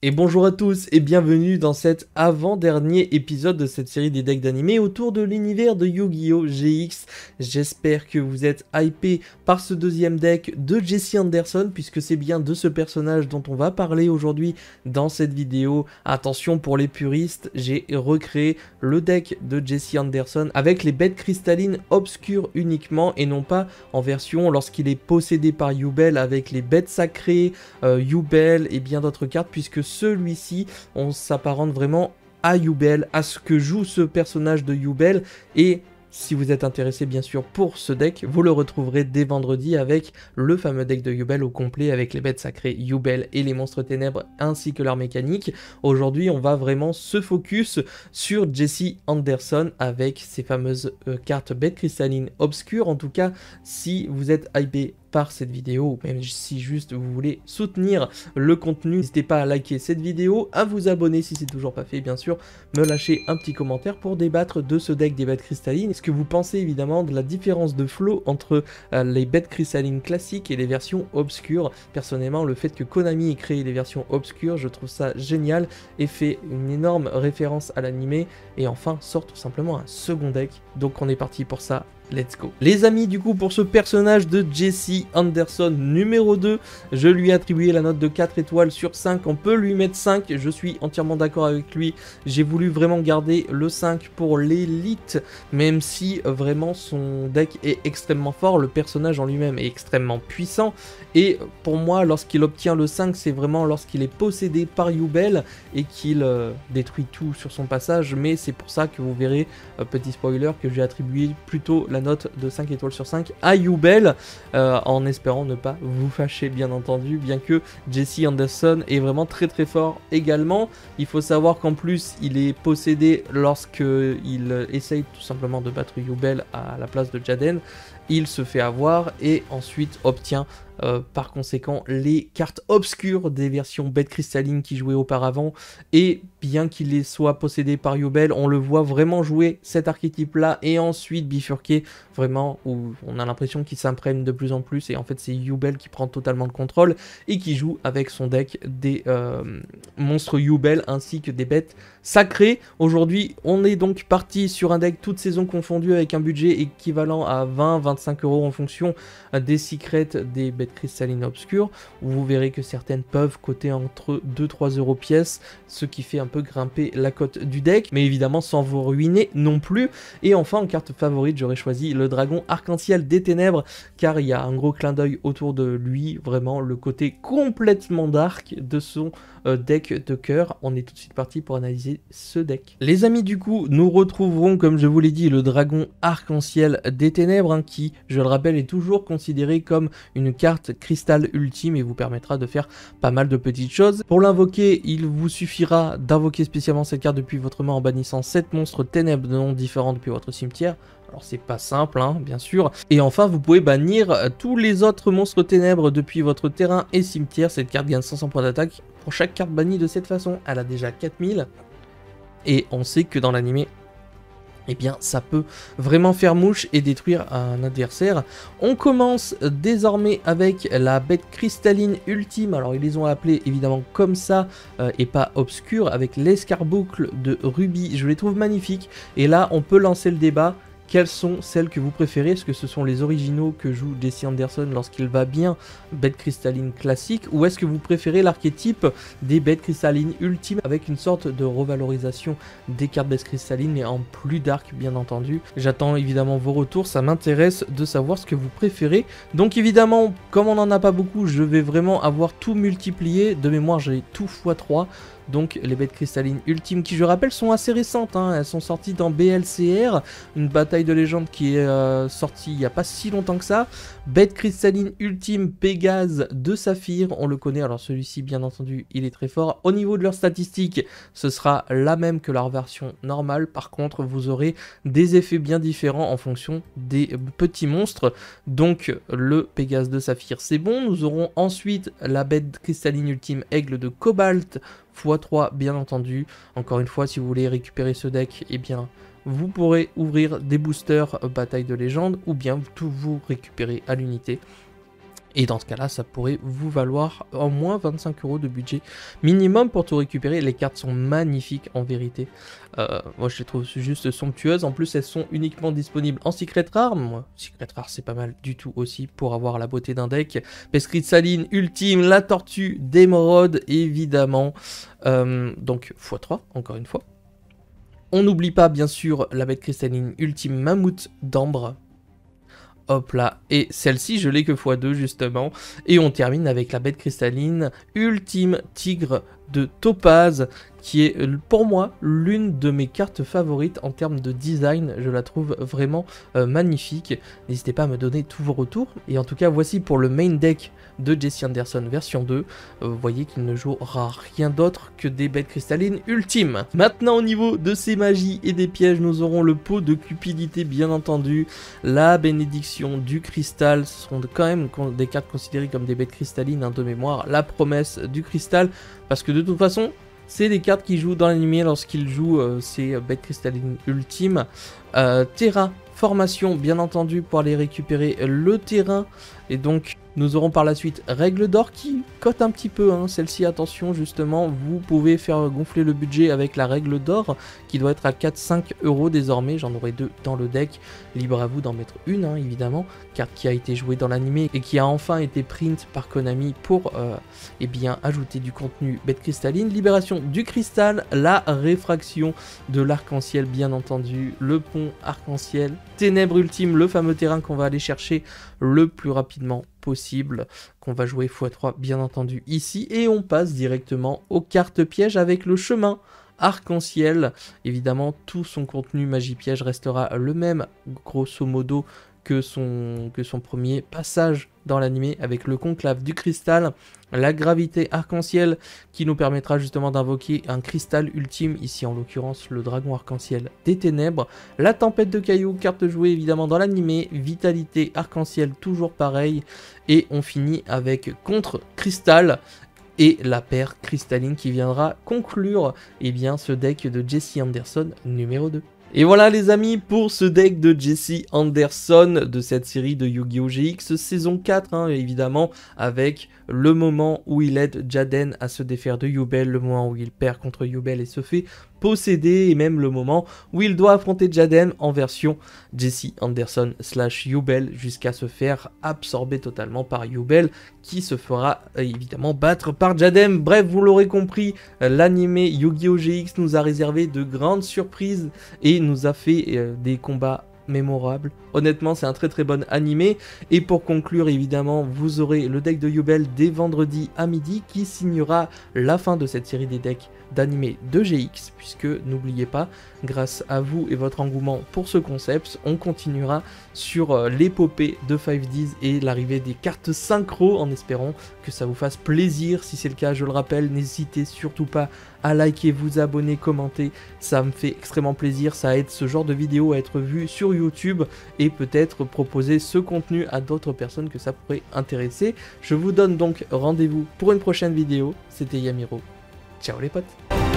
Et bonjour à tous et bienvenue dans cet avant-dernier épisode de cette série des decks d'animé autour de l'univers de Yu-Gi-Oh! GX. J'espère que vous êtes hypés par ce deuxième deck de Jesse Anderson puisque c'est bien de ce personnage dont on va parler aujourd'hui dans cette vidéo. Attention pour les puristes, j'ai recréé le deck de Jesse Anderson avec les bêtes cristallines obscures uniquement et non pas en version lorsqu'il est possédé par Yubel avec les bêtes sacrées, Yubel et bien d'autres cartes puisque celui-ci, on s'apparente vraiment à Yubel, à ce que joue ce personnage de Yubel. Et si vous êtes intéressé bien sûr pour ce deck, vous le retrouverez dès vendredi avec le fameux deck de Yubel au complet avec les bêtes sacrées Yubel et les monstres ténèbres ainsi que leur mécanique. Aujourd'hui, on va vraiment se focus sur Jesse Anderson avec ces fameuses cartes bêtes cristallines obscures. En tout cas, si vous êtes hypé par cette vidéo, ou même si juste vous voulez soutenir le contenu, n'hésitez pas à liker cette vidéo, à vous abonner si c'est toujours pas fait, bien sûr, me lâcher un petit commentaire pour débattre de ce deck des bêtes cristallines. Est-ce que vous pensez évidemment de la différence de flow entre les bêtes cristallines classiques et les versions obscures? Personnellement, le fait que Konami ait créé les versions obscures, je trouve ça génial et fait une énorme référence à l'animé, et enfin sort tout simplement un second deck. Donc on est parti pour ça. Let's go. Les amis, du coup, pour ce personnage de Jesse Anderson numéro 2, je lui ai attribué la note de 4 étoiles sur 5. On peut lui mettre 5, je suis entièrement d'accord avec lui. J'ai voulu vraiment garder le 5 pour l'élite, même si vraiment son deck est extrêmement fort. Le personnage en lui-même est extrêmement puissant. Et pour moi, lorsqu'il obtient le 5, c'est vraiment lorsqu'il est possédé par Yubel et qu'il détruit tout sur son passage. Mais c'est pour ça que vous verrez, petit spoiler, que j'ai attribué plutôt la note de 5 étoiles sur 5 à Yubel, en espérant ne pas vous fâcher bien entendu, bien que Jesse Anderson est vraiment très fort également. Il faut savoir qu'en plus il est possédé lorsqu'il essaye tout simplement de battre Yubel à la place de Jaden. Il se fait avoir et ensuite obtient par conséquent les cartes obscures des versions bêtes cristallines qui jouaient auparavant. Et bien qu'il soit possédé par Yubel, on le voit vraiment jouer cet archétype là et ensuite bifurquer vraiment, où on a l'impression qu'il s'imprègne de plus en plus, et en fait c'est Yubel qui prend totalement le contrôle et qui joue avec son deck des monstres Yubel ainsi que des bêtes sacrées. Aujourd'hui on est donc parti sur un deck toute saison confondue avec un budget équivalent à 20-25 € en fonction des secrets des bêtes cristallines obscures, où vous verrez que certaines peuvent coter entre 2-3 € pièce, ce qui fait un peu grimper la cote du deck, mais évidemment sans vous ruiner non plus. Et enfin en carte favorite, j'aurais choisi le dragon arc-en-ciel des ténèbres, car il y a un gros clin d'œil autour de lui, vraiment le côté complètement dark de son deck de cœur. On est tout de suite parti pour analyser ce deck. Les amis, du coup, nous retrouverons, comme je vous l'ai dit, le dragon arc-en-ciel des ténèbres, hein, qui, je le rappelle, est toujours considéré comme une carte cristal ultime et vous permettra de faire pas mal de petites choses. Pour l'invoquer, il vous suffira d'invoquer spécialement cette carte depuis votre main en bannissant 7 monstres ténèbres de noms différents depuis votre cimetière. Alors c'est pas simple, hein, bien sûr. Et enfin, vous pouvez bannir tous les autres monstres ténèbres depuis votre terrain et cimetière. Cette carte gagne 500 points d'attaque pour chaque carte bannie de cette façon. Elle a déjà 4000. Et on sait que dans l'animé, eh bien ça peut vraiment faire mouche et détruire un adversaire. On commence désormais avec la bête cristalline ultime. Alors ils les ont appelés évidemment comme ça et pas obscure, avec l'escarboucle de Ruby. Je les trouve magnifiques. Et là on peut lancer le débat. Quelles sont celles que vous préférez? Est-ce que ce sont les originaux que joue Jesse Anderson lorsqu'il va bien, bête cristalline classique, ou est-ce que vous préférez l'archétype des bêtes cristallines ultimes avec une sorte de revalorisation des cartes bêtes cristallines mais en plus dark bien entendu? J'attends évidemment vos retours, ça m'intéresse de savoir ce que vous préférez. Donc évidemment, comme on n'en a pas beaucoup, je vais vraiment avoir tout multiplié. De mémoire, j'ai tout x3. Donc les bêtes cristallines ultimes qui, je rappelle, sont assez récentes, hein. Elles sont sorties dans BLCR, une bataille de légende qui est sortie il n'y a pas si longtemps que ça. Bête cristalline ultime Pégase de Saphir, on le connaît, alors celui-ci bien entendu il est très fort. Au niveau de leurs statistiques, ce sera la même que leur version normale, par contre vous aurez des effets bien différents en fonction des petits monstres. Donc le Pégase de Saphir c'est bon. Nous aurons ensuite la bête cristalline ultime Aigle de Cobalt, x3 bien entendu. Encore une fois, si vous voulez récupérer ce deck, eh bien vous pourrez ouvrir des boosters bataille de légende ou bien tout vous récupérer à l'unité. Et dans ce cas-là, ça pourrait vous valoir au moins 25 € de budget minimum pour tout récupérer. Les cartes sont magnifiques en vérité. Moi je les trouve juste somptueuses. En plus elles sont uniquement disponibles en Secret Rare. Moi, Secret Rare c'est pas mal du tout aussi pour avoir la beauté d'un deck. Peste cristalline, ultime, la tortue, d'émeraude évidemment. Donc x3 encore une fois. On n'oublie pas bien sûr la bête cristalline ultime mammouth d'ambre. Hop là, et celle-ci je l'ai que x2 justement. Et on termine avec la bête cristalline ultime tigre de topaz, qui est pour moi l'une de mes cartes favorites en termes de design. Je la trouve vraiment magnifique. N'hésitez pas à me donner tous vos retours. Et en tout cas voici pour le main deck de Jesse Anderson version 2. Vous voyez qu'il ne jouera rien d'autre que des bêtes cristallines ultimes. Maintenant au niveau de ces magies et des pièges, nous aurons le pot de cupidité bien entendu, la bénédiction du cristal. Ce sont quand même des cartes considérées comme des bêtes cristallines de mémoire. La promesse du cristal, parce que de toute façon c'est des cartes qui jouent dans l'anime lorsqu'ils jouent ces bêtes cristallines ultimes. Terrain, formation bien entendu pour aller récupérer le terrain. Et donc nous aurons par la suite règle d'or qui cote un petit peu, hein. Celle-ci attention justement, vous pouvez faire gonfler le budget avec la règle d'or qui doit être à 4-5 € désormais. J'en aurai 2 dans le deck, libre à vous d'en mettre une hein, évidemment, carte qui a été jouée dans l'anime et qui a enfin été print par Konami pour eh bien, ajouter du contenu bête cristalline. Libération du cristal, la réfraction de l'arc-en-ciel bien entendu, le pont arc-en-ciel, ténèbres ultime, le fameux terrain qu'on va aller chercher le plus rapidement possible, qu'on va jouer x3 bien entendu ici, et on passe directement aux cartes pièges avec le chemin arc-en-ciel. Évidemment tout son contenu magie piège restera le même grosso modo que son premier passage dans l'anime, avec le conclave du cristal, la gravité arc-en-ciel qui nous permettra justement d'invoquer un cristal ultime, ici en l'occurrence le dragon arc-en-ciel des ténèbres, la tempête de cailloux, carte jouée évidemment dans l'anime, vitalité arc-en-ciel toujours pareil, et on finit avec contre cristal et la paire cristalline qui viendra conclure eh bien, ce deck de Jesse Anderson numéro 2. Et voilà les amis pour ce deck de Jesse Anderson de cette série de Yu-Gi-Oh! GX saison 4 hein, évidemment, avec le moment où il aide Jaden à se défaire de Yubel, le moment où il perd contre Yubel et se fait posséder, et même le moment où il doit affronter Jaden en version Jesse Anderson / Yubel jusqu'à se faire absorber totalement par Yubel qui se fera évidemment battre par Jaden. Bref, vous l'aurez compris, l'anime Yu-Gi-Oh! GX nous a réservé de grandes surprises et nous a fait des combats mémorable. Honnêtement, c'est un très bon animé. Et pour conclure, évidemment, vous aurez le deck de Yubel dès vendredi à midi qui signera la fin de cette série des decks d'animé de GX, puisque n'oubliez pas, grâce à vous et votre engouement pour ce concept, on continuera sur l'épopée de 5Ds et l'arrivée des cartes synchro, en espérant que ça vous fasse plaisir. Si c'est le cas, je le rappelle, n'hésitez surtout pas à liker, vous abonner, commenter, ça me fait extrêmement plaisir, ça aide ce genre de vidéo à être vu sur YouTube et peut-être proposer ce contenu à d'autres personnes que ça pourrait intéresser. Je vous donne donc rendez-vous pour une prochaine vidéo, c'était Yamiro, ciao les potes.